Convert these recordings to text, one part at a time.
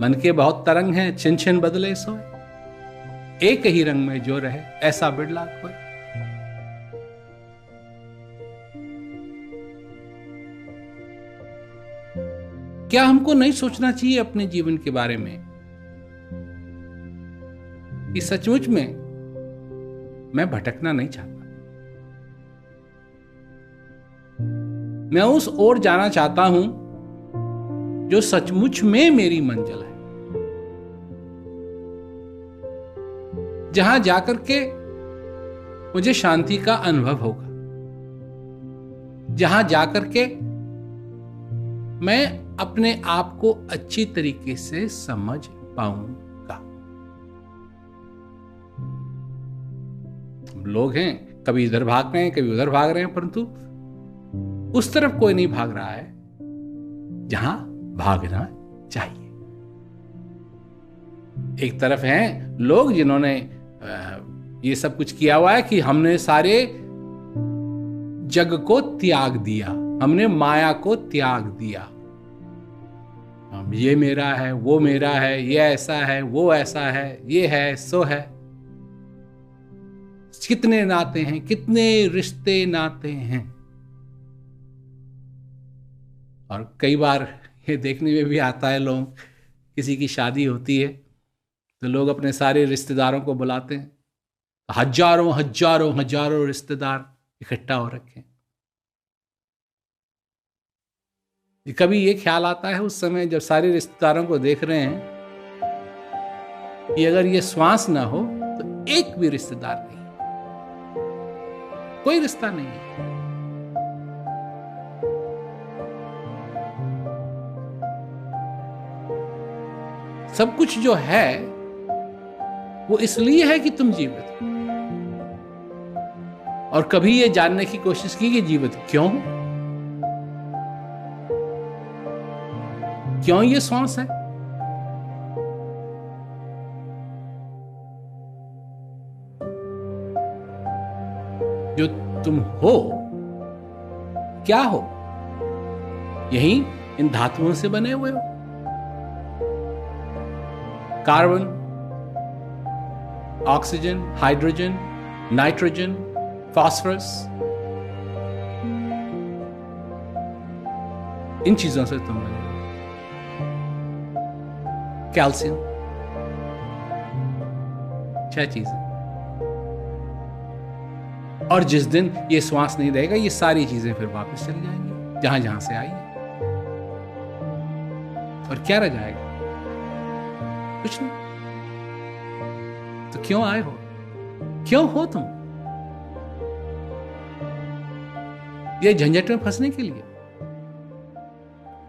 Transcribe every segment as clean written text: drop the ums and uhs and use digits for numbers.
मन के बहुत तरंग हैं, छिन छिन बदले सोए, एक ही रंग में जो रहे ऐसा बिरला कोई। क्या हमको नहीं सोचना चाहिए अपने जीवन के बारे में कि सचमुच में मैं भटकना नहीं चाहता, मैं उस ओर जाना चाहता हूं जो सचमुच में मेरी मंजिल है, जहां जाकर के मुझे शांति का अनुभव होगा, जहां जाकर के मैं अपने आप को अच्छी तरीके से समझ पाऊंगा। लोग हैं, कभी इधर भाग रहे हैं, कभी उधर भाग रहे हैं, परंतु उस तरफ कोई नहीं भाग रहा है जहां भागना चाहिए। एक तरफ हैं लोग जिन्होंने ये सब कुछ किया हुआ है कि हमने सारे जग को त्याग दिया, हमने माया को त्याग दिया, ये मेरा है, वो मेरा है, ये ऐसा है, वो ऐसा है, ये है, सो है। कितने नाते हैं, कितने रिश्ते नाते हैं। और कई बार ये देखने में भी आता है, लोग किसी की शादी होती है तो लोग अपने सारे रिश्तेदारों को बुलाते हैं, हजारों हजारों हजारों रिश्तेदार इकट्ठा हो रखे हैं। कभी ये ख्याल आता है उस समय जब सारे रिश्तेदारों को देख रहे हैं कि अगर ये श्वास ना हो तो एक भी रिश्तेदार नहीं, कोई रिश्ता नहीं है। सब कुछ जो है वो इसलिए है कि तुम जीवित हो, और कभी ये जानने की कोशिश की कि जीवित क्यों, क्यों ये श्वास है। जो तुम हो, क्या हो, यही इन धातुओं से बने हुए हो। Carbon, oxygen, hydrogen, nitrogen, phosphorus, इन चीजों से तुम बने हो। कैल्शियम, 6 चीजें। और जिस दिन ये श्वास नहीं रहेगा, ये सारी चीजें फिर वापस चली जाएंगी जहां जहां से आई है। और क्या रह जाएगा? कुछ नहीं। तो क्यों आए हो, क्यों हो तुम? ये झंझट में फंसने के लिए,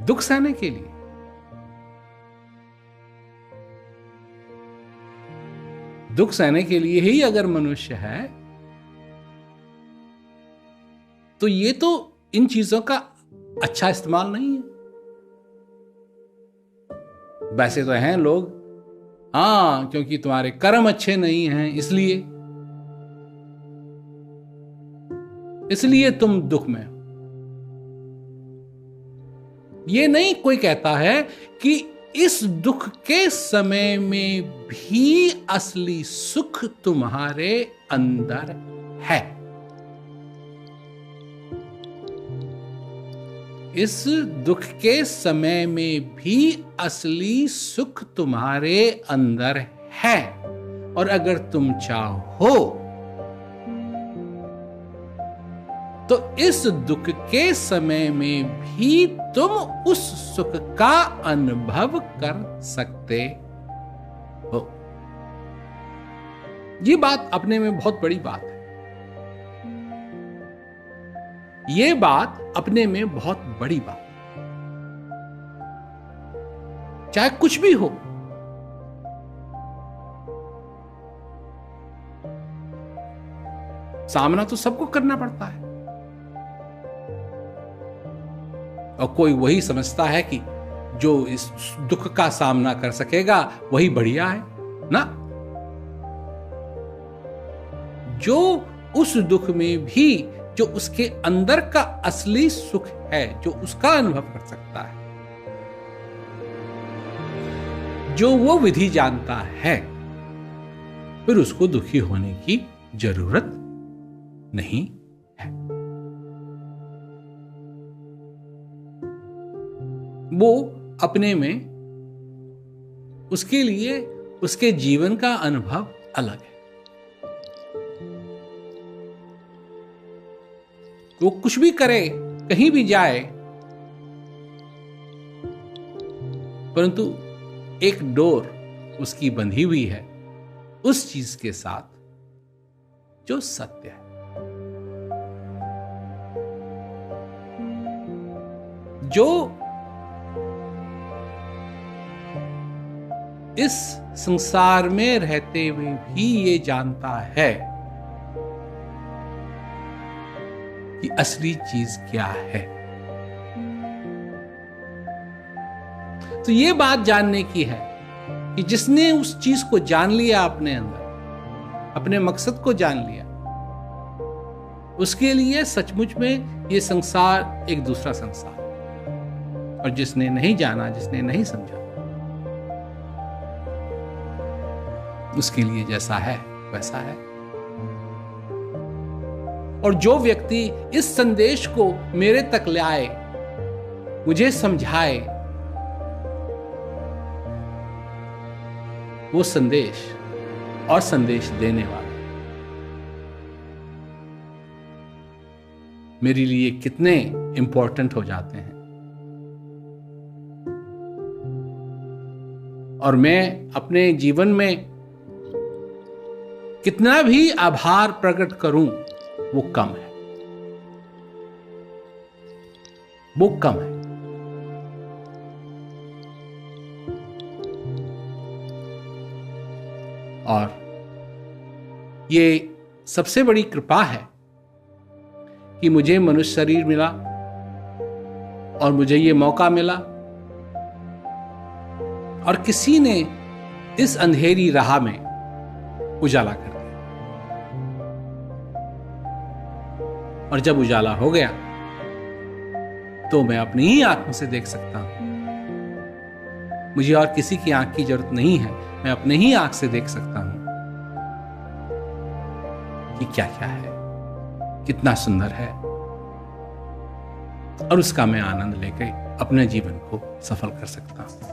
दुख सहने के लिए? दुख सहने के लिए ही अगर मनुष्य है तो ये तो इन चीजों का अच्छा इस्तेमाल नहीं है। वैसे तो हैं लोग, हां क्योंकि तुम्हारे कर्म अच्छे नहीं हैं इसलिए तुम दुख में हो। ये नहीं कोई कहता है कि इस दुख के समय में भी असली सुख तुम्हारे अंदर है। इस दुख के समय में भी असली सुख तुम्हारे अंदर है, और अगर तुम चाहो तो इस दुख के समय में भी तुम उस सुख का अनुभव कर सकते हो। ये बात अपने में बहुत बड़ी बात है। ये बात अपने में बहुत बड़ी बात, चाहे कुछ भी हो। सामना तो सबको करना पड़ता है, और कोई वही समझता है कि जो इस दुख का सामना कर सकेगा वही बढ़िया है ना। जो उस दुख में भी जो उसके अंदर का असली सुख है, जो उसका अनुभव कर सकता है, जो वो विधि जानता है, फिर उसको दुखी होने की जरूरत नहीं है। वो अपने में, उसके लिए उसके जीवन का अनुभव अलग है। वो कुछ भी करे, कहीं भी जाए, परंतु एक डोर उसकी बंधी हुई है उस चीज के साथ जो सत्य है। जो इस संसार में रहते हुए भी ये जानता है कि असली चीज क्या है। तो ये बात जानने की है कि जिसने उस चीज को जान लिया अपने अंदर, अपने मकसद को जान लिया, उसके लिए सचमुच में ये संसार एक दूसरा संसार। और जिसने नहीं जाना, जिसने नहीं समझा, उसके लिए जैसा है वैसा है। और जो व्यक्ति इस संदेश को मेरे तक लाए, मुझे समझाए, वो संदेश और संदेश देने वाला मेरे लिए कितने इंपॉर्टेंट हो जाते हैं। और मैं अपने जीवन में कितना भी आभार प्रकट करूं, वो कम है, वो कम है। और ये सबसे बड़ी कृपा है कि मुझे मनुष्य शरीर मिला और मुझे ये मौका मिला, और किसी ने इस अंधेरी राह में उजाला कर दिया। और जब उजाला हो गया तो मैं अपनी ही आंखों से देख सकता हूं। मुझे और किसी की आंख की जरूरत नहीं है, मैं अपने ही आंख से देख सकता हूं कि क्या क्या है, कितना सुंदर है। और उसका मैं आनंद लेकर अपने जीवन को सफल कर सकता हूं।